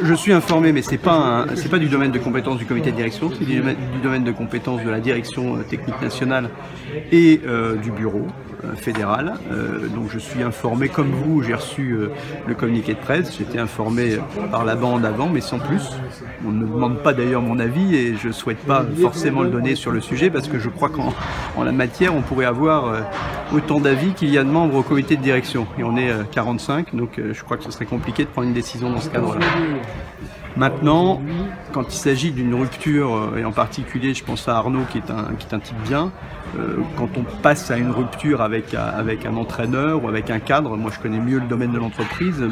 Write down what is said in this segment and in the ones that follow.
je suis informé, mais c'est pas du domaine de compétence du comité de direction, c'est du domaine de compétence de la direction technique nationale et du bureau fédéral. Donc je suis informé comme vous, j'ai reçu le communiqué de presse, j'étais informé par la bande avant, mais sans plus. On ne me demande pas d'ailleurs mon avis et je ne souhaite pas forcément le donner sur le sujet parce que je crois qu'en la matière, on pourrait avoir autant d'avis qu'il y a de membres au comité de direction. Et on est 45, donc je crois que ce serait compliqué de prendre une décision dans ce cadre-là. Maintenant, quand il s'agit d'une rupture, et en particulier je pense à Arnaud qui est un type bien, quand on passe à une rupture avec un entraîneur ou avec un cadre, moi je connais mieux le domaine de l'entreprise,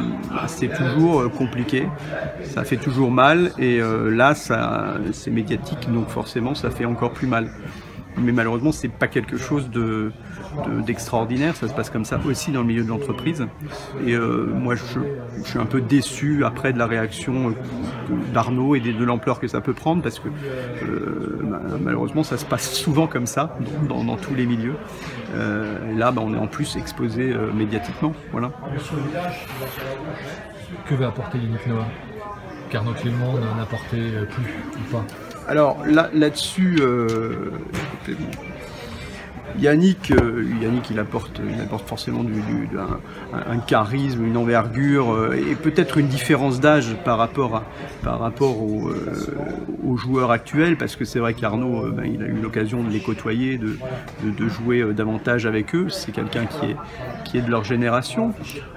c'est toujours compliqué, ça fait toujours mal et là c'est médiatique donc forcément ça fait encore plus mal. Mais malheureusement, c'est pas quelque chose d'extraordinaire, ça se passe comme ça aussi dans le milieu de l'entreprise. Et moi, je suis un peu déçu après de la réaction d'Arnaud et de l'ampleur que ça peut prendre, parce que malheureusement, ça se passe souvent comme ça, dans tous les milieux. Et là, on est en plus exposé médiatiquement. Voilà. Que va apporter Yannick Noah? Qu'Arnaud Clément n'en apportait plus ou pas? Alors là-dessus, Yannick, il apporte forcément un charisme, une envergure et peut-être une différence d'âge par rapport aux joueurs actuels, parce que c'est vrai qu'Arnaud, il a eu l'occasion de les côtoyer, de jouer davantage avec eux. C'est quelqu'un qui est de leur génération.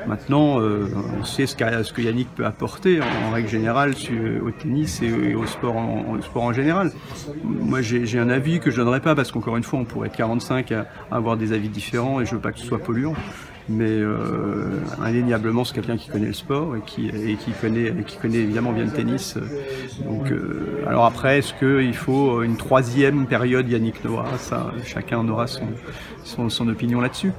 Maintenant, on sait ce que Yannick peut apporter en règle générale au tennis et au sport en général. Moi, j'ai un avis que je donnerai pas, parce qu'encore une fois, on pourrait être 45 à avoir des avis différents et je veux pas que ce soit polluant. Mais indéniablement, c'est quelqu'un qui connaît le sport et qui connaît évidemment bien le tennis. Donc, alors après, est-ce qu'il faut une troisième période Yannick Noah? Ça, chacun aura son opinion là-dessus.